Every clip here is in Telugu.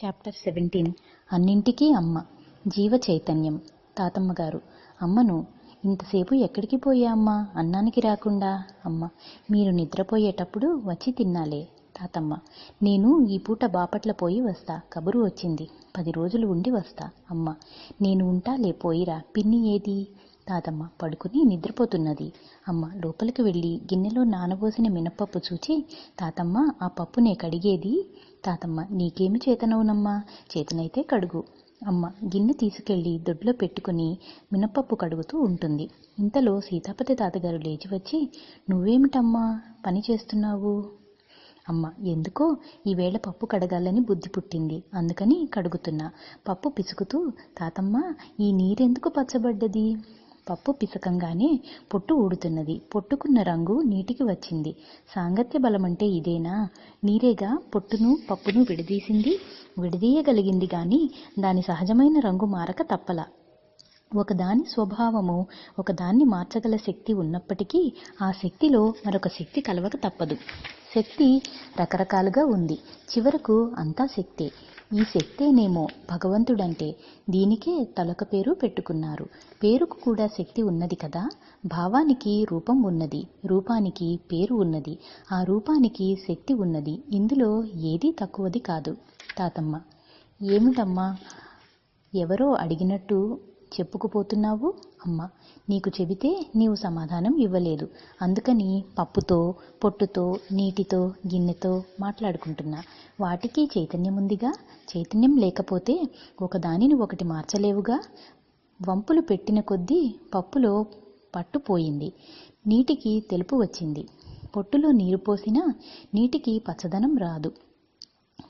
చాప్టర్ 17 అన్నింటికీ అమ్మ. జీవ చైతన్యం. తాతమ్మ గారు: అమ్మను, ఇంతసేపు ఎక్కడికి పోయా అమ్మా, అన్నానికి రాకుండా? అమ్మ: మీరు నిద్రపోయేటప్పుడు వచ్చి తిన్నాలే. తాతమ్మ: నేను ఈ పూట బాపట్ల పోయి వస్తా, కబురు వచ్చింది, 10 రోజులు ఉండి వస్తా. అమ్మ: నేను ఉంటాలే, పోయిరా. పిన్ని ఏది? తాతమ్మ: పడుకుని నిద్రపోతున్నది. అమ్మ లోపలికి వెళ్ళి గిన్నెలో నానబోసిన మినప్పప్పు చూచి: తాతమ్మ, ఆ పప్పునే కడిగేది? తాతమ్మ: నీకేమి చేతనవునమ్మా, చేతనైతే కడుగు. అమ్మ గిన్నె తీసుకెళ్లి దొడ్లో పెట్టుకుని మినప్పప్పు కడుగుతూ ఉంటుంది. ఇంతలో సీతాపతి తాతగారు లేచి వచ్చి: నువ్వేమిటమ్మా పని చేస్తున్నావు? అమ్మ: ఎందుకో ఈవేళ పప్పు కడగాలని బుద్ధి పుట్టింది, అందుకని కడుగుతున్నా. పప్పు పిసుకుతూ: తాతమ్మ, ఈ నీరెందుకు పచ్చబడ్డది? పప్పు పిసకంగానే పొట్టు ఊడుతున్నది. పొట్టుకున్న రంగు నీటికి వచ్చింది. సాంగత్య బలమంటే ఇదేనా? నీరేగా పొట్టును పప్పును విడదీసింది. విడదీయగలిగింది గాని దాని సహజమైన రంగు మారక తప్పలా. ఒకదాని స్వభావము ఒకదాన్ని మార్చగల శక్తి ఉన్నప్పటికీ ఆ శక్తిలో మరొక శక్తి కలవక తప్పదు. శక్తి రకరకాలుగా ఉంది, చివరకు అంతా శక్తే. ఈ శక్తేనేమో భగవంతుడంటే. దీనికే తలొక పేరు పెట్టుకున్నారు. పేరుకు కూడా శక్తి ఉన్నది కదా. భావానికి రూపం ఉన్నది, రూపానికి పేరు ఉన్నది, ఆ రూపానికి శక్తి ఉన్నది. ఇందులో ఏదీ తక్కువది కాదు. తాతమ్మ: ఏమిటమ్మా ఎవరో అడిగినట్టు చెప్పుకుపోతున్నావు? అమ్మ: నీకు చెబితే నీవు సమాధానం ఇవ్వలేదు, అందుకని పప్పుతో పొట్టుతో నీటితో గిన్నెతో మాట్లాడుకుంటున్నా. వాటికి చైతన్యముందిగా. చైతన్యం లేకపోతే ఒకదానిని ఒకటి మార్చలేవుగా. వంపులు పెట్టిన కొద్దీ పప్పులో పట్టు పోయింది, నీటికి తెలుపు వచ్చింది. పొట్టులో నీరు పోసినా నీటికి పచ్చదనం రాదు.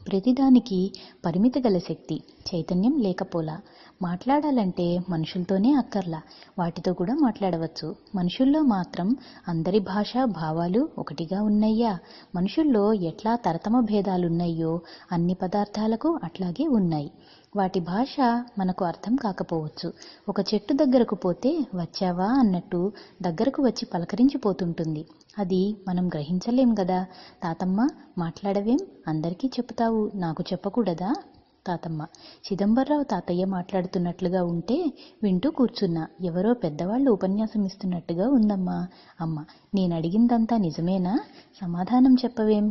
ప్రతిదానికి పరిమితి గల శక్తి. చైతన్యం లేకపోలా. మాట్లాడాలంటే మనుషులతోనే అక్కర్లా, వాటితో కూడా మాట్లాడవచ్చు. మనుషుల్లో మాత్రం అందరి భాష భావాలు ఒకటిగా ఉన్నయ్యా? మనుషుల్లో ఎట్లా తరతమ భేదాలున్నాయో అన్ని పదార్థాలకు అట్లాగే ఉన్నాయి. వాటి భాష మనకు అర్థం కాకపోవచ్చు. ఒక చెట్టు దగ్గరకు పోతే వచ్చావా అన్నట్టు దగ్గరకు వచ్చి పలకరించిపోతుంటుంది. అది మనం గ్రహించలేం గదా. తాతమ్మ, మాట్లాడవేం? అందరికీ చెప్తావు, నాకు చెప్పకూడదా? తాతమ్మ: చిదంబరరావు తాతయ్య మాట్లాడుతున్నట్లుగా ఉంటే వింటూ కూర్చున్నా. ఎవరో పెద్దవాళ్ళు ఉపన్యాసం ఇస్తున్నట్టుగా ఉందమ్మా. అమ్మ: నేనడిగిందంతా నిజమేనా? సమాధానం చెప్పవేం?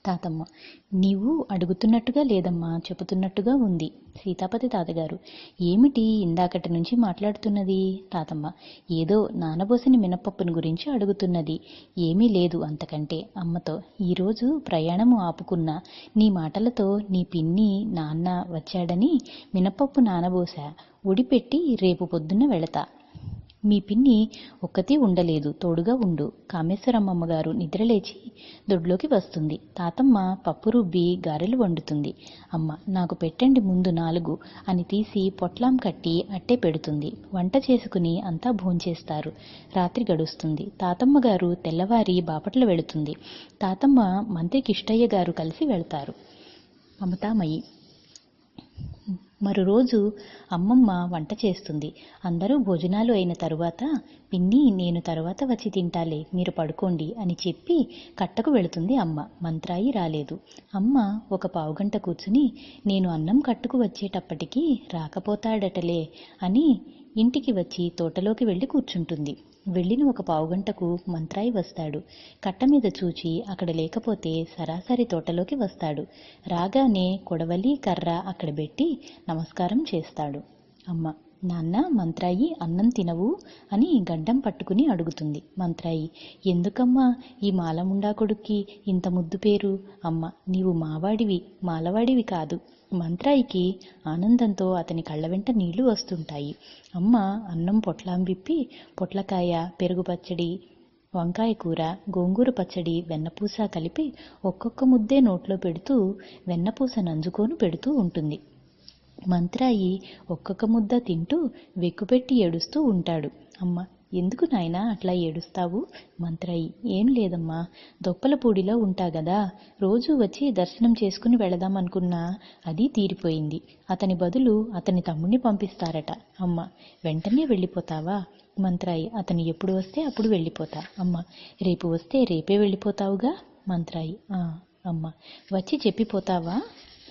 తాతమ్మ: నీవు అడుగుతున్నట్టుగా లేదమ్మా, చెబుతున్నట్టుగా ఉంది. సీతాపతి తాతగారు: ఏమిటి ఇందాకటి నుంచి మాట్లాడుతున్నది? తాతమ్మ: ఏదో నానబోసిన మినపప్పును గురించి అడుగుతున్నది. ఏమీ లేదు అంతకంటే. అమ్మతో: ఈరోజు ప్రయాణము ఆపుకున్నా. నీ మాటలతో నీ పిన్ని నాన్న వచ్చాడని మినపప్పు నానబోసా, ఉడిపెట్టి రేపు పొద్దున్న వెళతా. మీ పిన్ని ఒక్కతీ ఉండలేదు, తోడుగా ఉండు. కామేశ్వరమ్మగారు నిద్రలేచి దొడ్లోకి వస్తుంది. తాతమ్మ పప్పు రుబ్బి గారెలు వండుతుంది. అమ్మ: నాకు పెట్టండి ముందు 4 అని తీసి పొట్లాం కట్టి అట్టే పెడుతుంది. వంట చేసుకుని అంతా భోంచేస్తారు. రాత్రి గడుస్తుంది. తాతమ్మగారు తెల్లవారి బాపట్ల వెళుతుంది. తాతమ్మ మంత్రి కిష్టయ్య గారు కలిసి వెళ్తారు. మమతామయి. మరో రోజు అమ్మమ్మ వంట చేస్తుంది. అందరూ భోజనాలు అయిన తరువాత, పిన్ని నేను తరువాత వచ్చి తింటాలే, మీరు పడుకోండి అని చెప్పి కట్టకు వెళుతుంది అమ్మ. మంత్రాయి రాలేదు. అమ్మ ఒక పావుగంట కూర్చుని, నేను అన్నం కట్టుకు వచ్చేటప్పటికి రాకపోతాడటలే అని ఇంటికి వచ్చి తోటలోకి వెళ్ళి కూర్చుంటుంది. వెళ్ళిన ఒక పావుగంటకు మంత్రాయి వస్తాడు. కట్ట మీద చూచి అక్కడ లేకపోతే సరాసరి తోటలోకి వస్తాడు. రాగానే కొడవలి కర్ర అక్కడ పెట్టి నమస్కారం చేస్తాడు. అమ్మ: నాన్న, మంత్రాయి అన్నం తినవు అని గడ్డం పట్టుకుని అడుగుతుంది. మంత్రాయి: ఎందుకమ్మా ఈ మాలముండా కొడుక్కి ఇంత ముద్దు పేరు? అమ్మ: నీవు మావాడివి, మాలవాడివి కాదు. మంత్రాయికి ఆనందంతో అతని కళ్ళ వెంట నీళ్లు వస్తుంటాయి. అమ్మ అన్నం పొట్లాం విప్పి పొట్లకాయ, పెరుగు పచ్చడి, వంకాయ కూర, గోంగూర పచ్చడి, వెన్నపూస కలిపి ఒక్కొక్క ముద్దే నోట్లో పెడుతూ వెన్నపూస నంజుకొని పెడుతూ ఉంటుంది. మంత్రాయి ఒక్కొక్క ముద్ద తింటూ వెక్కుపెట్టి ఏడుస్తూ ఉంటాడు. అమ్మ: ఎందుకు నాయనా అట్లా ఏడుస్తావు? మంత్రాయి: ఏం లేదమ్మా, దొప్పలపూడిలో ఉంటా గదా, రోజూ వచ్చి దర్శనం చేసుకుని వెళదామనుకున్నా, అది తీరిపోయింది. అతని బదులు అతని తమ్ముణ్ణి పంపిస్తారట. అమ్మ: వెంటనే వెళ్ళిపోతావా? మంత్రాయి: అతను ఎప్పుడు వస్తే అప్పుడు వెళ్ళిపోతా. అమ్మ: రేపు వస్తే రేపే వెళ్ళిపోతావుగా? మంత్రాయి: అమ్మ: వచ్చి చెప్పిపోతావా?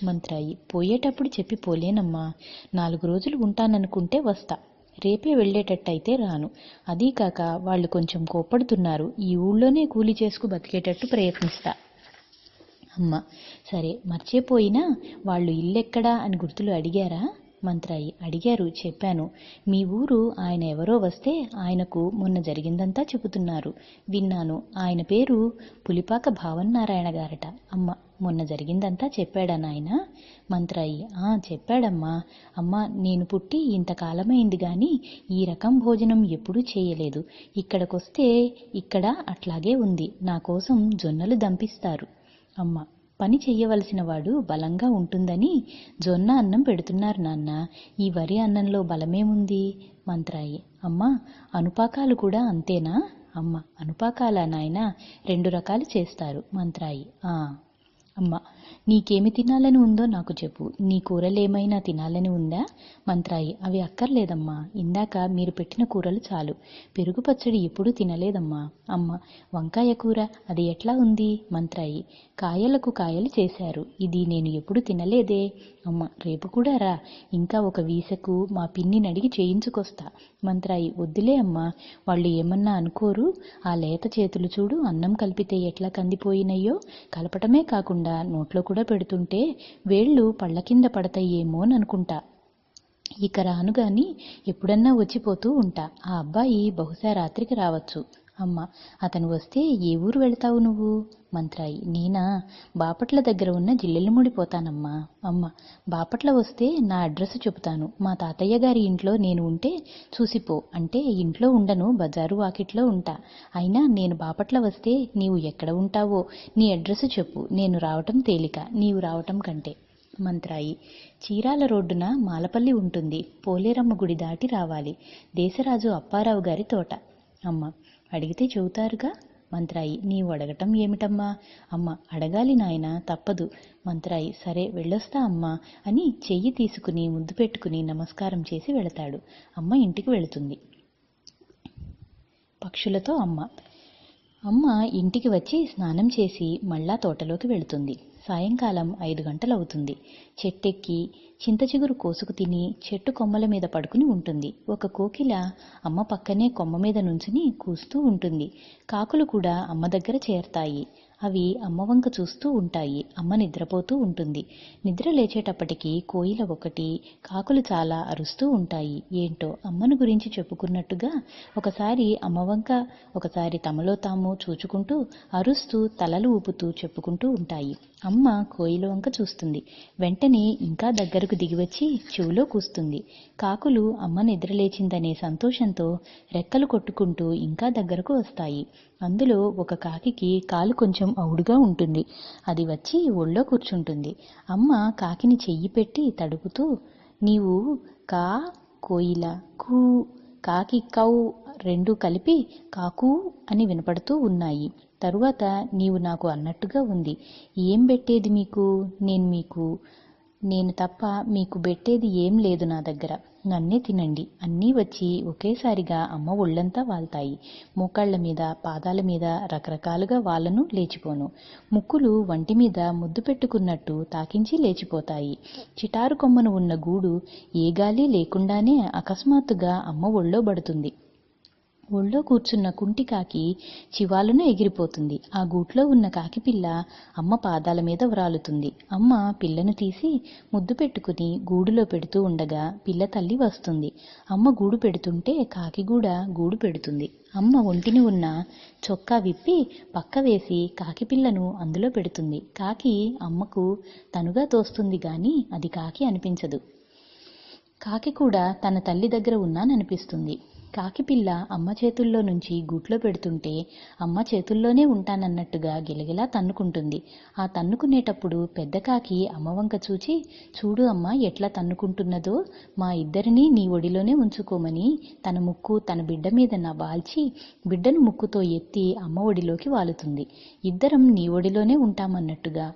మంత్రాయి పోయేటప్పుడు చెప్పి పోలేనమ్మా. 4 రోజులు ఉంటాననుకుంటే వస్తా. రేపే వెళ్ళేటట్టయితే రాను. అదీ కాక వాళ్ళు కొంచెం కోప్పడుతున్నారు. ఈ ఊళ్ళోనే కూలి చేసుకు బతికేటట్టు ప్రయత్నిస్తా. అమ్మ సరే, మర్చిపోయినా వాళ్ళు ఇల్లెక్కడా అని గుర్తులు అడిగారా? మంత్రాయి అడిగారు, చెప్పాను. మీ ఊరు ఆయన ఎవరో వస్తే ఆయనకు మొన్న జరిగిందంతా చెబుతున్నారు. విన్నాను. ఆయన పేరు పులిపాక భావన్నారాయణ గారట. అమ్మ మొన్న జరిగిందంతా చెప్పాడా నాయన? మంత్రాయి చెప్పాడమ్మా. అమ్మ నేను పుట్టి ఇంతకాలమైంది గాని ఈ రకం భోజనం ఎప్పుడూ చేయలేదు. ఇక్కడికొస్తే ఇక్కడ అట్లాగే ఉంది. నా కోసం జొన్నలు దంపిస్తారు. అమ్మ పని చెయ్యవలసిన వాడు బలంగా ఉంటుందని జొన్న అన్నం పెడుతున్నారు నాన్న. ఈ వరి అన్నంలో బలమేముంది? మంత్రాయి అమ్మా అనుపాకాలు కూడా అంతేనా? అమ్మ అనుపాకాలా నాయనా? 2 రకాలు చేస్తారు. మంత్రాయి అమ్మ నీకేమి తినాలని ఉందో నాకు చెప్పు. నీ కూరలేమైనా తినాలని ఉందా? మంత్రాయి అవి అక్కర్లేదమ్మా. ఇందాక మీరు పెట్టిన కూరలు చాలు. పెరుగు పచ్చడి ఎప్పుడూ తినలేదమ్మా. అమ్మ వంకాయ కూర అది ఎట్లా ఉంది? మంత్రాయి కాయలకు కాయలు చేశారు. ఇది నేను ఎప్పుడు తినలేదే. అమ్మ రేపు కూడా రా. ఇంకా ఒక వీసకు మా పిన్నిని అడిగి చేయించుకొస్తా. మంత్రాయి వద్దులే అమ్మా, వాళ్ళు ఏమన్నా అనుకోరు. ఆ లేత చేతులు చూడు, అన్నం కలిపితే ఎట్లా కందిపోయినయ్యో. కలపటమే కాకుండా నోట్లో కూడా పెడుతుంటే వేళ్ళు పళ్ళ కింద పడతాయేమోననుకుంటా. ఇక రాను గాని ఎప్పుడన్నా వచ్చిపోతూ ఉంటా. ఆ అబ్బాయి బహుశా రాత్రికి రావచ్చు. అమ్మ అతను వస్తే ఏ ఊరు వెళతావు నువ్వు? మంత్రాయి నేనా? బాపట్ల దగ్గర ఉన్న జిల్లెళ్ళముడి పోతానమ్మా. అమ్మ బాపట్ల వస్తే నా అడ్రస్ చెబుతాను. మా తాతయ్య గారి ఇంట్లో నేను ఉంటే చూసిపో. అంటే ఇంట్లో ఉండను, బజారు వాకిట్లో ఉంటా. అయినా నేను బాపట్ల వస్తే నీవు ఎక్కడ ఉంటావో నీ అడ్రస్ చెప్పు. నేను రావటం తేలిక, నీవు రావటం కంటే. మంత్రాయి చీరాల రోడ్డున మాలపల్లి ఉంటుంది. పోలేరమ్మ గుడి దాటి రావాలి. దేశరాజు అప్పారావు గారి తోట. అమ్మ అడిగితే చెబుతారుగా. మంత్రాయి నీవు అడగటం ఏమిటమ్మా? అమ్మ అడగాలి నాయన, తప్పదు. మంత్రాయి సరే వెళ్ళొస్తా అమ్మా అని చెయ్యి తీసుకుని ముద్దు పెట్టుకుని నమస్కారం చేసి వెళతాడు. అమ్మ ఇంటికి వెళుతుంది. పక్షులతో అమ్మ ఇంటికి వచ్చి స్నానం చేసి మళ్ళా తోటలోకి వెళుతుంది. సాయంకాలం 5 గంటలవుతుంది. చెట్టెక్కి చింతచిగురు కోసుకు తిని చెట్టు కొమ్మల మీద పడుకుని ఉంటుంది. ఒక కోకిల అమ్మ పక్కనే కొమ్మ మీద నుంచుని కూస్తూ ఉంటుంది. కాకులు కూడా అమ్మ దగ్గర చేరతాయి. అవి అమ్మ వంక చూస్తూ ఉంటాయి. అమ్మ నిద్రపోతూ ఉంటుంది. నిద్ర లేచేటప్పటికి కోయిల ఒకటి, కాకులు చాలా అరుస్తూ ఉంటాయి. ఏంటో అమ్మను గురించి చెప్పుకున్నట్టుగా ఒకసారి అమ్మ వంక, ఒకసారి తమలో తాము చూచుకుంటూ అరుస్తూ తలలు ఊపుతూ చెప్పుకుంటూ ఉంటాయి. అమ్మ కోయిల వంక చూస్తుంది. వెంటనే ఇంకా దగ్గరకు దిగివచ్చి చెవులో కూస్తుంది. కాకులు అమ్మ నిద్రలేచిందనే సంతోషంతో రెక్కలు కొట్టుకుంటూ ఇంకా దగ్గరకు వస్తాయి. అందులో ఒక కాకికి కాలు కొంచెం ఔడుగా ఉంటుంది. అది వచ్చి ఒళ్ళో కూర్చుంటుంది. అమ్మ కాకిని చెయ్యి పెట్టి తడుపుతూ, నీవు కా కోయిల కూ, కాకి కౌ రెండూ కలిపి కాకూ అని వినపడుతూ ఉన్నాయి. తరువాత నీవు నాకు అన్నట్టుగా ఉంది. ఏం పెట్టేది మీకు? నేను తప్ప మీకు పెట్టేది ఏం లేదు నా దగ్గర. నన్నే తినండి. అన్నీ వచ్చి ఒకేసారిగా అమ్మ ఒళ్ళంతా వాల్తాయి. మోకాళ్ల మీద, పాదాల మీద రకరకాలుగా వాళ్ళను, లేచిపోను. ముక్కులు వంటి మీద ముద్దు పెట్టుకున్నట్టు తాకించి లేచిపోతాయి. చిటారు కొమ్మను ఉన్న గూడు ఏ గాలి లేకుండానే అకస్మాత్తుగా అమ్మ ఒళ్ళో పడుతుంది. ఒళ్ళో కూర్చున్న కుంటికాకి చివాలున ఎగిరిపోతుంది. ఆ గూట్లో ఉన్న కాకిపిల్ల అమ్మ పాదాల మీద వ్రాలుతుంది. అమ్మ పిల్లను తీసి ముద్దు పెట్టుకుని గూడులో పెడుతూ ఉండగా పిల్ల తల్లి వస్తుంది. అమ్మ గూడు పెడుతుంటే కాకి కూడా గూడు పెడుతుంది. అమ్మ ఒంటిని ఉన్న చొక్కా విప్పి పక్క వేసి కాకిపిల్లను అందులో పెడుతుంది. కాకి అమ్మకు తనుగా తోస్తుంది గాని అది కాకి అనిపించదు. కాకి కూడా తన తల్లి దగ్గర ఉన్నాననిపిస్తుంది. కాకిపిల్ల అమ్మ చేతుల్లో నుంచి గూట్లో పెడుతుంటే అమ్మ చేతుల్లోనే ఉంటానన్నట్టుగా గిలగిలా తన్నుకుంటుంది. ఆ తన్నుకునేటప్పుడు పెద్ద కాకి అమ్మ వంక చూచి, చూడు అమ్మ ఎట్లా తన్నుకుంటున్నదో, మా ఇద్దరినీ నీ ఒడిలోనే ఉంచుకోమని తన ముక్కు తన బిడ్డ మీద వాల్చి బిడ్డను ముక్కుతో ఎత్తి అమ్మ ఒడిలోకి వాలుతుంది. ఇద్దరం నీ ఒడిలోనే ఉంటామన్నట్టుగా.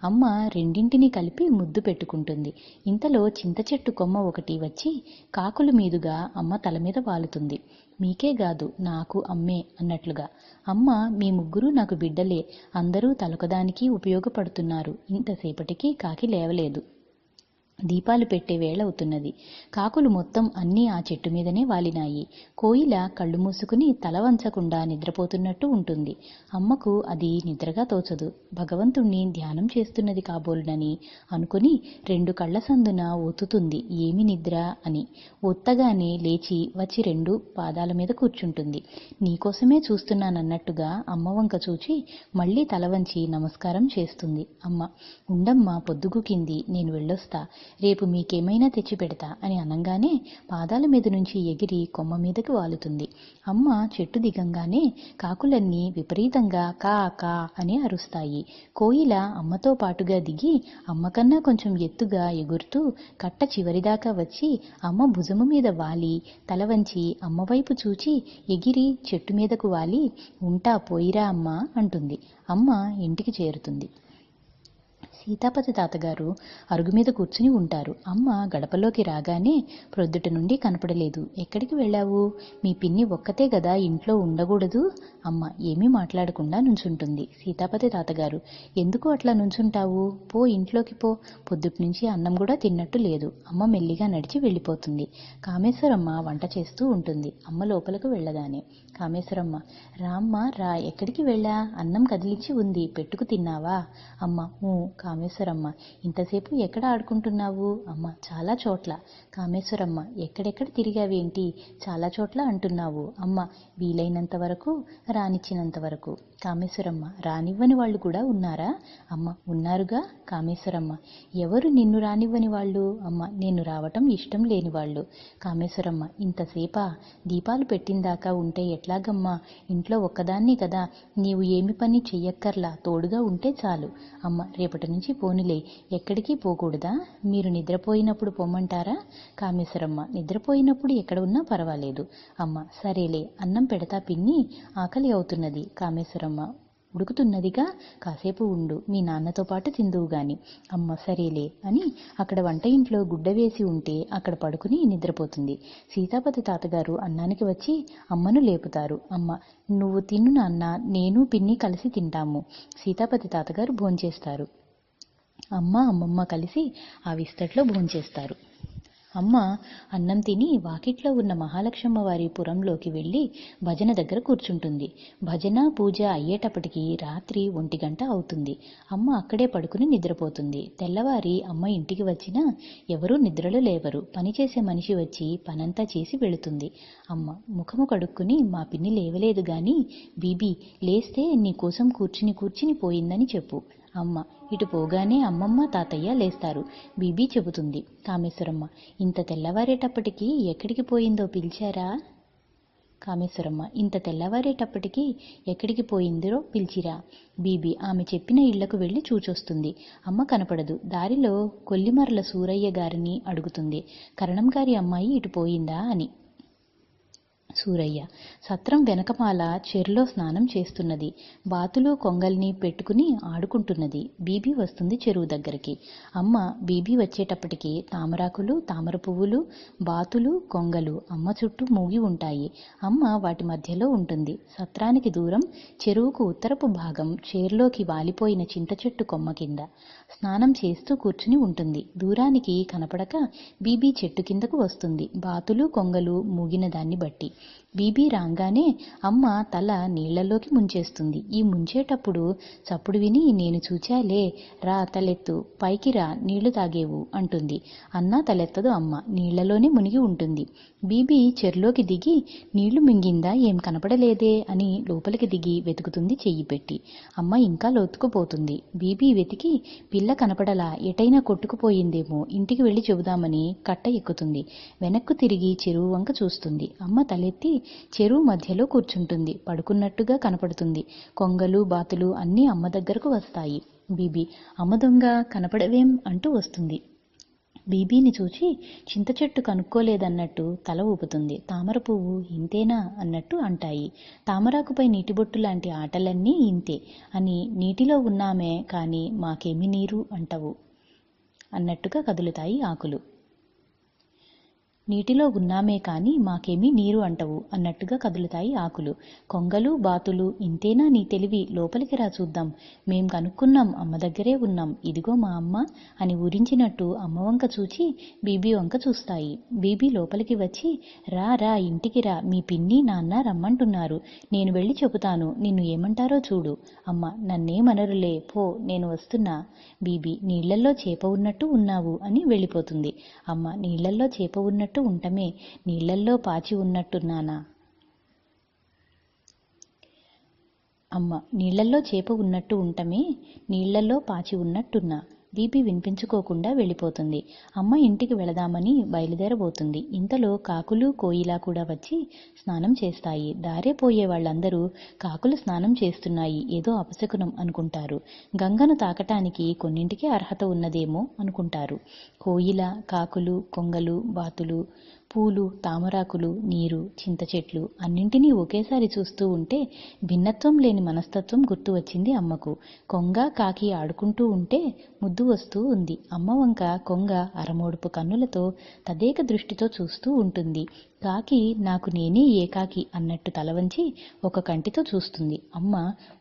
అమ్మ రెండింటినీ కలిపి ముద్దు పెట్టుకుంటుంది. ఇంతలో చింత చెట్టు కొమ్మ ఒకటి వచ్చి కాకుల మీదుగా అమ్మ తల మీద వాలుతుంది. మీకే గాదు నాకు అమ్మే అన్నట్లుగా. అమ్మ మీ ముగ్గురు నాకు బిడ్డలే, అందరూ తలొకదానికి ఉపయోగపడుతున్నారు. ఇంతసేపటికి కాకి లేవలేదు. దీపాలు పెట్టే వేళవుతున్నది. కాకులు మొత్తం అన్నీ ఆ చెట్టు మీదనే వాలినాయి. కోయిల కళ్ళు మూసుకుని తల వంచకుండా నిద్రపోతున్నట్టు ఉంటుంది. అమ్మకు అది నిద్రగా తోచదు. భగవంతుణ్ణి ధ్యానం చేస్తున్నది కాబోలునని అనుకుని 2 కళ్ల సందున ఒత్తుతుంది ఏమి నిద్ర అని. ఒత్తగానే లేచి వచ్చి 2 పాదాల మీద కూర్చుంటుంది. నీకోసమే చూస్తున్నానన్నట్టుగా అమ్మ వంక చూచి మళ్ళీ తల వంచి నమస్కారం చేస్తుంది. అమ్మ ఉండమ్మా, పొద్దుగుకింది, నేను వెళ్ళొస్తా, రేపు మీకేమైనా తెచ్చిపెడతా అని అనంగానే పాదాల మీద నుంచి ఎగిరి కొమ్మ మీదకి వాలుతుంది. అమ్మ చెట్టు దిగంగానే కాకులన్నీ విపరీతంగా కా కా అని అరుస్తాయి. కోయిల అమ్మతో పాటుగా దిగి అమ్మకన్నా కొంచెం ఎత్తుగా ఎగురుతూ కట్ట చివరిదాకా వచ్చి అమ్మ భుజము మీద వాలి తల వంచి అమ్మవైపు చూచి ఎగిరి చెట్టు మీదకు వాలి ఉంటా పోయిరా అమ్మా అంటుంది. అమ్మ ఇంటికి చేరుతుంది. సీతాపతి తాతగారు అరుగు మీద కూర్చుని ఉంటారు. అమ్మ గడపలోకి రాగానే ప్రొద్దుట నుండి కనపడలేదు. ఎక్కడికి వెళ్ళావు? మీ పిన్ని ఒక్కతే గదా ఇంట్లో ఉండకూడదు? అమ్మ ఏమీ మాట్లాడకుండా నుంచుంటుంది. సీతాపతి తాతగారు ఎందుకు అట్లా నుంచుంటావు? పో ఇంట్లోకి పో, పొద్దుటి నుంచి అన్నం కూడా తిన్నట్టు లేదు. అమ్మ మెల్లిగా నడిచి వెళ్ళిపోతుంది. కామేశ్వరమ్మ వంట చేస్తూ ఉంటుంది. అమ్మ లోపలకు వెళ్ళగానే కామేశ్వరమ్మ రామ్మ రా, ఎక్కడికి వెళ్ళా? అన్నం కదిలిచ్చి ఉంది, పెట్టుకు తిన్నావా? అమ్మ కామేశ్వరమ్మ ఇంతసేపు ఎక్కడ ఆడుకుంటున్నావు? అమ్మ చాలా చోట్ల. కామేశ్వరమ్మ ఎక్కడెక్కడ తిరిగావేంటి? చాలా చోట్ల అంటున్నావు. అమ్మ వీలైనంత వరకు, రానిచ్చినంత వరకు. కామేశ్వరమ్మ రానివ్వని వాళ్ళు కూడా ఉన్నారా? అమ్మ ఉన్నారుగా. కామేశ్వరమ్మ ఎవరు నిన్ను రానివ్వని వాళ్ళు? అమ్మ నేను రావటం ఇష్టం లేని వాళ్ళు. కామేశ్వరమ్మ ఇంతసేపా? దీపాలు పెట్టిందాకా ఉంటే ఎట్లాగమ్మా? ఇంట్లో ఒక్కదాన్ని కదా, నీవు ఏమి పని చెయ్యక్కర్లా, తోడుగా ఉంటే చాలు. అమ్మ రేపటి నుంచి పోనులే, ఎక్కడికి పోకూడదా? మీరు నిద్రపోయినప్పుడు పొమ్మంటారా? కామేశ్వరమ్మ నిద్రపోయినప్పుడు ఎక్కడ ఉన్నా పర్వాలేదు. అమ్మ సరేలే, అన్నం పెడతా పిన్ని, ఆకలి అవుతున్నది. కామేశ్వరమ్మ ఉడుకుతున్నదిగా, కాసేపు ఉండు, మీ నాన్నతో పాటు తిందువు గాని. అమ్మ సరేలే అని అక్కడ వంట ఇంట్లో గుడ్డ వేసి ఉంటే అక్కడ పడుకుని నిద్రపోతుంది. సీతాపతి తాతగారు అన్నానికి వచ్చి అమ్మను లేపుతారు. అమ్మ నువ్వు తిను నాన్న, నేను పిన్ని కలిసి తింటాము. సీతాపతి తాతగారు భోంచేస్తారు. అమ్మ అమ్మమ్మ కలిసి ఆ విస్తట్లో భోంచేస్తారు. అమ్మ అన్నం తిని వాకిట్లో ఉన్న మహాలక్ష్మమ్మ వారి పురంలోకి వెళ్ళి భజన దగ్గర కూర్చుంటుంది. భజన పూజ అయ్యేటప్పటికి రాత్రి 1 గంట అవుతుంది. అమ్మ అక్కడే పడుకుని నిద్రపోతుంది. తెల్లవారి అమ్మ ఇంటికి వచ్చినా ఎవరూ నిద్రలో లేవరు. పనిచేసే మనిషి వచ్చి పనంతా చేసి వెళుతుంది. అమ్మ ముఖము కడుక్కుని మా పిన్ని లేవలేదు గాని బీబీ లేస్తే నీకోసం కూర్చుని పోయిందని చెప్పు. అమ్మ ఇటు పోగానే అమ్మమ్మ తాతయ్య లేస్తారు. బీబీ చెబుతుంది. కామేశ్వరమ్మ ఇంత తెల్లవారేటప్పటికి ఎక్కడికి పోయిందో పిలిచారా? కామేశ్వరమ్మ ఇంత తెల్లవారేటప్పటికి ఎక్కడికి పోయిందో పిలిచిరా? బీబీ ఆమె చెప్పిన ఇళ్లకు వెళ్ళి చూచొస్తుంది. అమ్మ కనపడదు. దారిలో కొల్లిమర్ల సూరయ్య గారిని అడుగుతుంది. కరణం గారి అమ్మాయి ఇటు పోయిందా అని. సూరయ్య సత్రం వెనకమాల చెరులో స్నానం చేస్తున్నది. బాతులు కొంగల్ని పెట్టుకుని ఆడుకుంటున్నది. బీబీ వస్తుంది చెరువు దగ్గరికి. అమ్మ బీబీ వచ్చేటప్పటికి తామరాకులు, తామర పువ్వులు, బాతులు, కొంగలు అమ్మ చుట్టూ మూగి ఉంటాయి. అమ్మ వాటి మధ్యలో ఉంటుంది. సత్రానికి దూరం చెరువుకు ఉత్తరపు భాగం చేరులోకి వాలిపోయిన చింత చెట్టు కొమ్మ కింద స్నానం చేస్తూ కూర్చుని ఉంటుంది. దూరానికి కనపడక బీబీ చెట్టు కిందకు వస్తుంది. బాతులు కొంగలు మూగిన దాన్ని బట్టి. బీబీ రాగానే అమ్మ తల నీళ్లలోకి ముంచేస్తుంది. ఈ ముంచేటప్పుడు చప్పుడు విని నేను చూచాలే, రా తలెత్తు, పైకి రా, నీళ్లు తాగేవు అంటుంది. అన్నా తలెత్తదు అమ్మ, నీళ్లలోనే మునిగి ఉంటుంది. బీబీ చెరులోకి దిగి నీళ్లు మింగిందా ఏం కనపడలేదే అని లోపలికి దిగి వెతుకుతుంది చెయ్యి పెట్టి. అమ్మ ఇంకా లోతుకుపోతుంది. బీబీ వెతికి పిల్ల కనపడలా, ఎటైనా కొట్టుకుపోయిందేమో, ఇంటికి వెళ్ళి చెబుదామని కట్ట ఎక్కుతుంది. వెనక్కు తిరిగి చెరువు వంక చూస్తుంది. అమ్మ తలెత్తి చెరువు మధ్యలో కూర్చుంటుంది. పడుకున్నట్టుగా కనపడుతుంది. కొంగలు బాతులు అన్నీ అమ్మ దగ్గరకు వస్తాయి. బీబీ అమ్మ దొంగ కనపడవేం అంటూ వస్తుంది. బీబీని చూచి చింత చెట్టు కనుక్కోలేదన్నట్టు తల ఊపుతుంది. తామర పువ్వు ఇంతేనా అన్నట్టు అంటాయి. తామరాకుపై నీటిబొట్టు లాంటి ఆటలన్నీ ఇంతే అని, నీటిలో ఉన్నామే కాని మాకేమి నీరు అంటవు అన్నట్టుగా కదులుతాయి ఆకులు. నీటిలో ఉన్నామే కాని మాకేమీ నీరు అంటవు అన్నట్టుగా కదులుతాయి ఆకులు. కొంగలు బాతులు ఇంతేనా నీ తెలివి, లోపలికి రా చూద్దాం, మేం కనుక్కున్నాం, అమ్మ దగ్గరే ఉన్నాం, ఇదిగో మా అమ్మ అని ఊరించినట్టు అమ్మ వంక చూచి బీబీ వంక చూస్తాయి. బీబీ లోపలికి వచ్చి రా రా ఇంటికి రా, మీ పిన్ని నాన్న రమ్మంటున్నారు, నేను వెళ్ళి చెబుతాను, నిన్ను ఏమంటారో చూడు. అమ్మ నన్నేమనరులే పో, నేను వస్తున్నా. బీబీ నీళ్లల్లో చేప ఉన్నట్టు ఉన్నావు అని వెళ్ళిపోతుంది. అమ్మ నీళ్లల్లో చేప ఉన్నట్టు ఉంటమే, నీళ్లల్లో పాచి ఉన్నట్టున్నానా. అమ్మ నీళ్లల్లో చేప ఉన్నట్టు ఉంటమే, నీళ్లల్లో పాచి ఉన్నట్టున్నా. బీబీ వినిపించుకోకుండా వెళ్ళిపోతుంది. అమ్మ ఇంటికి వెళదామని బయలుదేరబోతుంది. ఇంతలో కాకులు కోయిలా కూడా వచ్చి స్నానం చేస్తాయి. దారే పోయే వాళ్ళందరూ కాకులు స్నానం చేస్తున్నాయి, ఏదో అపశకునం అనుకుంటారు. గంగను తాకటానికి కొన్నింటికే అర్హత ఉన్నదేమో అనుకుంటారు. కోయిల, కాకులు, కొంగలు, బాతులు, పూలు, తామరాకులు, నీరు, చింత చెట్లు అన్నింటినీ ఒకేసారి చూస్తూ ఉంటే భిన్నత్వం లేని మనస్తత్వం గుర్తు వచ్చింది అమ్మకు. కొంగ కాకి ఆడుకుంటూ ఉంటే ముద్దు వస్తూ ఉంది. అమ్మ వంక కొంగ అరమోడుపు కన్నులతో తదేక దృష్టితో చూస్తూ ఉంటుంది. కాకి నాకు నేనే ఏకాకి అన్నట్టు తల వంచి ఒక కంటితో చూస్తుంది. అమ్మ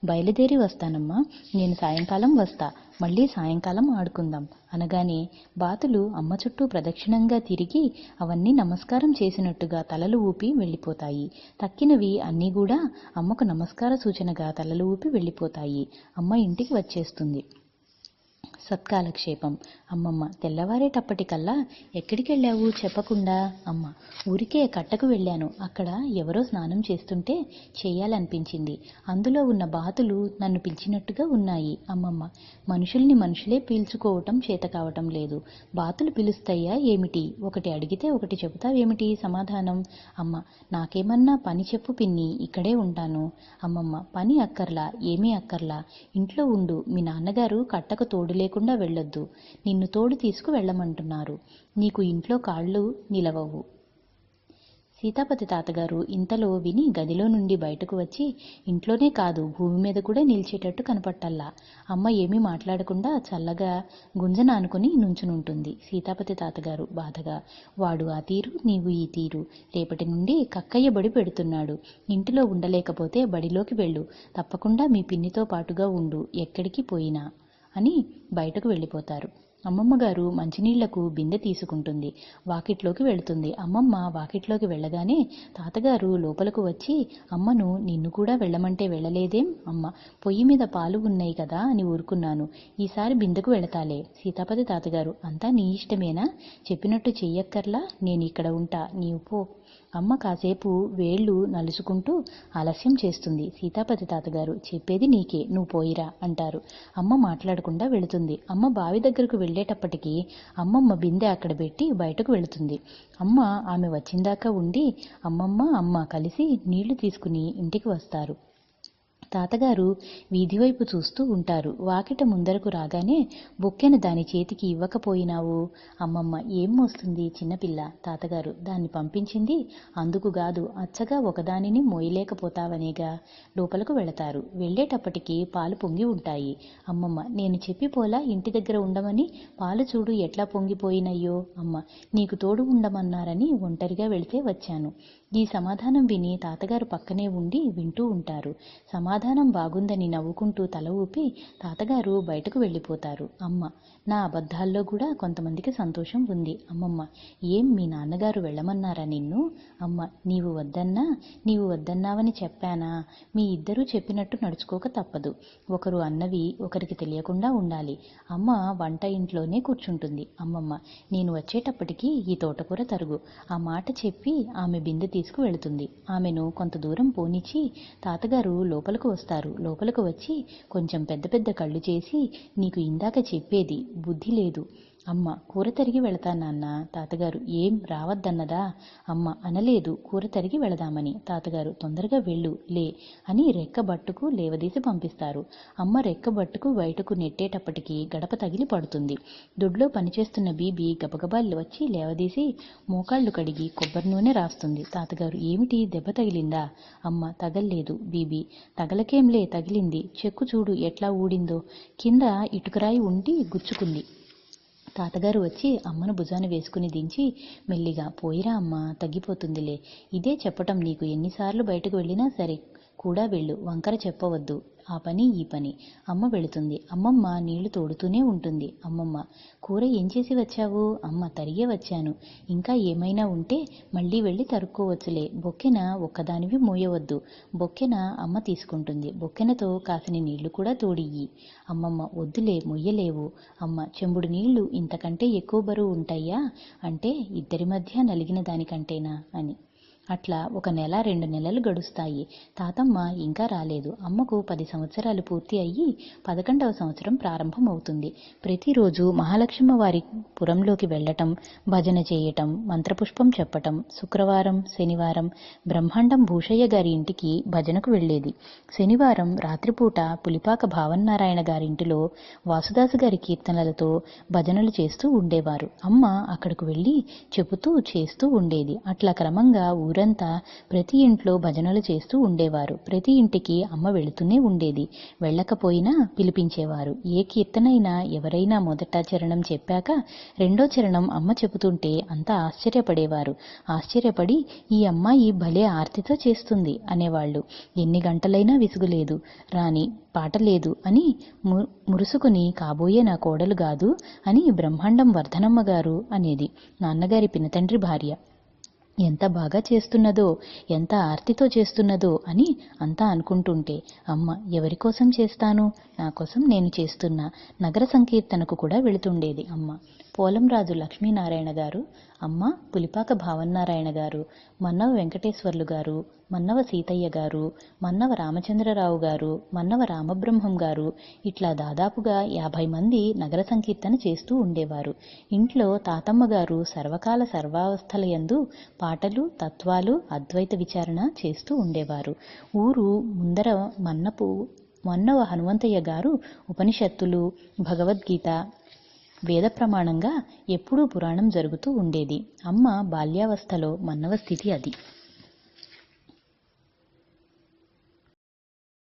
బయలుదేరి వస్తానమ్మా, నేను సాయంకాలం వస్తా, మళ్ళీ సాయంకాలం ఆడుకుందాం అనగానే బాతులు అమ్మ చుట్టూ ప్రదక్షిణంగా తిరిగి అవన్నీ నమస్కారం చేసినట్టుగా తలలు ఊపి వెళ్ళిపోతాయి. తక్కినవి అన్నీ కూడా అమ్మకు నమస్కార సూచనగా తలలు ఊపి వెళ్ళిపోతాయి. అమ్మ ఇంటికి వచ్చేస్తుంది. సత్కాలక్షేపం. అమ్మమ్మ తెల్లవారేటప్పటికల్లా ఎక్కడికెళ్ళావు చెప్పకుండా. అమ్మ ఊరికే కట్టకు వెళ్ళాను, అక్కడ ఎవరో స్నానం చేస్తుంటే చేయాలనిపించింది, అందులో ఉన్న బాతులు నన్ను పిలిచినట్టుగా ఉన్నాయి. అమ్మమ్మ మనుషుల్ని మనుషులే పీల్చుకోవటం చేత కావటం లేదు, బాతులు పిలుస్తాయా ఏమిటి, ఒకటి అడిగితే ఒకటి చెబుతావేమిటి సమాధానం. అమ్మ నాకేమన్నా పని చెప్పు పిన్ని, ఇక్కడే ఉంటాను. అమ్మమ్మ పని అక్కర్లా, ఏమీ అక్కర్లా, ఇంట్లో ఉండు, మీ నాన్నగారు కట్టకు తోడు లేకుండా వెళ్ళొద్దు, నిన్ను తోడు తీసుకు వెళ్ళమంటున్నారు, నీకు ఇంట్లో కాళ్ళు నిలవవు. సీతాపతి తాతగారు ఇంతలో విని గదిలో నుండి బయటకు వచ్చి ఇంట్లోనే కాదు భూమి మీద కూడా నిలిచేటట్టు కనపట్టల్లా. అమ్మ ఏమీ మాట్లాడకుండా చల్లగా గుంజన ఆనుకుని నుంచునుంటుంది. సీతాపతి తాతగారు బాధగా, వాడు ఆ తీరు, నీవు ఈ తీరు, రేపటి నుండి కక్కయ్య బడి పెడుతున్నాడు, ఇంటిలో ఉండలేకపోతే బడిలోకి వెళ్ళు, తప్పకుండా మీ పిన్నితో పాటుగా ఉండు, ఎక్కడికి పోయినా అని బయటకు వెళ్ళిపోతారు. అమ్మమ్మగారు మంచినీళ్లకు బిందె తీసుకుంటుంది. వాకిట్లోకి వెళుతుంది. అమ్మమ్మ వాకిట్లోకి వెళ్ళగానే తాతగారు లోపలకు వచ్చి అమ్మను నిన్ను కూడా వెళ్ళమంటే వెళ్ళలేదేం అమ్మ, పొయ్యి మీద పాలు ఉన్నాయి కదా అని ఊరుకున్నాను, ఈసారి బిందెకు వెళతాలే. సీతాపతి తాతగారు అంతా నీ ఇష్టమేనా, చెప్పినట్టు చెయ్యక్కర్లా, నేను ఇక్కడ ఉంటా, నీవు పో. అమ్మ కాసేపు వేళ్లు నలుచుకుంటూ ఆలస్యం చేస్తుంది. సీతాపతి తాతగారు చెప్పేది నీకే, నువ్వు పోయిరా అంటారు. అమ్మ మాట్లాడకుండా వెళుతుంది. అమ్మ బావి దగ్గరకు వెళ్ళేటప్పటికీ అమ్మమ్మ బిందె అక్కడ పెట్టి బయటకు వెళుతుంది. అమ్మ ఆమె వచ్చిందాకా ఉండి అమ్మ కలిసి నీళ్లు తీసుకుని ఇంటికి వస్తారు. తాతగారు వీధివైపు చూస్తూ ఉంటారు. వాకిట ముందరకు రాగానే బొక్కెను దాని చేతికి ఇవ్వకపోయినావు. అమ్మమ్మ ఏం మోస్తుంది చిన్నపిల్ల. తాతగారు దాన్ని పంపించింది అందుకుగాదు, అచ్చగా ఒకదానిని మోయలేకపోతావనేగా. లోపలకు వెళతారు. వెళ్ళేటప్పటికి పాలు పొంగి ఉంటాయి. అమ్మమ్మ నేను చెప్పిపోలా ఇంటి దగ్గర ఉండమని, పాలు చూడు ఎట్లా పొంగిపోయినయ్యో. అమ్మ నీకు తోడు ఉండమన్నారని ఒంటరిగా వెళితే వచ్చాను. ఈ సమాధానం విని తాతగారు పక్కనే ఉండి వింటూ ఉంటారు. సమాధానం బాగుందని నవ్వుకుంటూ తల ఊపి తాతగారు బయటకు వెళ్ళిపోతారు. అమ్మ నా అబద్ధాల్లో కూడా కొంతమందికి సంతోషం ఉంది. అమ్మమ్మ ఏం మీ నాన్నగారు వెళ్ళమన్నారా నిన్ను. అమ్మ నీవు వద్దన్నావని చెప్పానా, మీ ఇద్దరూ చెప్పినట్టు నడుచుకోక తప్పదు, ఒకరు అన్నవి ఒకరికి తెలియకుండా ఉండాలి. అమ్మ వంట ఇంట్లోనే కూర్చుంటుంది. అమ్మమ్మ నేను వచ్చేటప్పటికి ఈ తోటకూర తరుగు. ఆ మాట చెప్పి ఆమె బిందె తీసుకు వెళుతుంది. ఆమెను కొంత దూరం పోనిచ్చి తాతగారు లోపలకు వస్తారు. లోపలకు వచ్చి కొంచెం పెద్ద పెద్ద కళ్ళు చేసి నీకు ఇందాక చెప్పేది బుద్ధి లేదు. అమ్మ కూర తరిగి వెళతా నాన్న. తాతగారు ఏం రావద్దన్నదా. అమ్మ అనలేదు, కూర తరిగి వెళదామని. తాతగారు తొందరగా వెళ్ళు లే అని రెక్కబట్టుకు లేవదీసి పంపిస్తారు. అమ్మ రెక్కబట్టుకు బయటకు నెట్టేటప్పటికి గడప తగిలి పడుతుంది. దొడ్లో పనిచేస్తున్న బీబీ గబగబా వచ్చి లేవదీసి మోకాళ్లు కడిగి కొబ్బరి నూనె రాస్తుంది. తాతగారు ఏమిటి దెబ్బ తగిలిందా. అమ్మ తగల్లేదు. బీబీ తగలకేంలే తగిలింది, చెక్కు చూడు ఎట్లా ఊడిందో, కింద ఇటుకరాయి ఉండి గుచ్చుకుంది. తాతగారు వచ్చి అమ్మను భుజాన వేసుకుని దించి మెల్లిగా పోయిరా అమ్మా, తగ్గిపోతుందిలే. ఇదే చెప్పటం నీకు ఎన్నిసార్లు బయటకు వెళ్ళినా సరే కూడా వెళ్ళు, వంకర చెప్పవద్దు. ఆ పని ఈ పని. అమ్మ వెళుతుంది. అమ్మమ్మ నీళ్లు తోడుతూనే ఉంటుంది. అమ్మమ్మ: కూర ఏం చేసి వచ్చావు? అమ్మ: తరిగే వచ్చాను. ఇంకా ఏమైనా ఉంటే మళ్ళీ వెళ్ళి తరుక్కోవచ్చులే. బొక్కెన ఒక్కదానివి మోయవద్దు. బొక్కెన అమ్మ తీసుకుంటుంది. బొక్కెనతో కాసిని నీళ్లు కూడా తోడియ్యి. అమ్మమ్మ: వద్దులే, మొయ్యలేవు. అమ్మ: చెంబుడు నీళ్లు ఇంతకంటే ఎక్కువ బరువు ఉంటాయా? అంటే ఇద్దరి మధ్య నలిగిన దానికంటేనా అని. అట్లా 1 నెల 2 నెలలు గడుస్తాయి. తాతమ్మ ఇంకా రాలేదు. అమ్మకు 10 సంవత్సరాలు పూర్తి అయ్యి 11వ సంవత్సరం ప్రారంభం అవుతుంది. ప్రతిరోజు మహాలక్ష్మ వారి పురంలోకి వెళ్ళటం, భజన చేయటం, మంత్రపుష్పం చెప్పటం. శుక్రవారం, శనివారం బ్రహ్మాండం భూషయ్య గారి ఇంటికి భజనకు వెళ్ళేది. శనివారం రాత్రిపూట పులిపాక భావన్నారాయణ గారింటిలో వాసుదాసు గారి కీర్తనలతో భజనలు చేస్తూ ఉండేవారు. అమ్మ అక్కడకు వెళ్ళి చెబుతూ చేస్తూ ఉండేది. అట్లా క్రమంగా ఊరంతా ప్రతి ఇంట్లో భజనలు చేస్తూ ఉండేవారు. ప్రతి ఇంటికి అమ్మ వెళుతూనే ఉండేది. వెళ్ళకపోయినా పిలిపించేవారు. ఏ కీర్తనైనా ఎవరైనా మొదట చరణం చెప్పాక 2వ చరణం అమ్మ చెబుతుంటే అంతా ఆశ్చర్యపడేవారు. ఆశ్చర్యపడి ఈ అమ్మాయి భలే ఆర్తితో చేస్తుంది అనేవాళ్ళు. ఎన్ని గంటలైనా విసుగులేదు, రాని పాట లేదు అని మురుసుకుని కాబోయే నా కోడలు గాదు అని బ్రహ్మాండం వర్ధనమ్మ గారు అనేది, నాన్నగారి పినతండ్రి భార్య. ఎంత బాగా చేస్తున్నదో, ఎంత ఆర్తితో చేస్తున్నదో అని అంతా అనుకుంటుంటే అమ్మ: ఎవరికోసం చేస్తాను, నా కోసం నేను చేస్తున్నా. నగర సంకీర్తనకు కూడా వెళుతుండేది అమ్మ. పోలంరాజు లక్ష్మీనారాయణ గారు, అమ్మ పులిపాక భావన్నారాయణ గారు, మన్నవ వెంకటేశ్వర్లు గారు, మన్నవ సీతయ్య గారు, మన్నవ రామచంద్రరావు గారు, మన్నవ రామబ్రహ్మం గారు, ఇట్లా దాదాపుగా 50 మంది నగర సంకీర్తన చేస్తూ ఉండేవారు. ఇంట్లో తాతమ్మ గారు సర్వకాల సర్వావస్థలయందు పాటలు, తత్వాలు, అద్వైత విచారణ చేస్తూ ఉండేవారు. ఊరు ముందర మన్నవ హనుమంతయ్య గారు ఉపనిషత్తులు, భగవద్గీత వేద ప్రమాణంగా ఎప్పుడూ పురాణం జరుగుతూ ఉండేది. అమ్మ బాల్యావస్థలో మన్నవ స్థితి అది.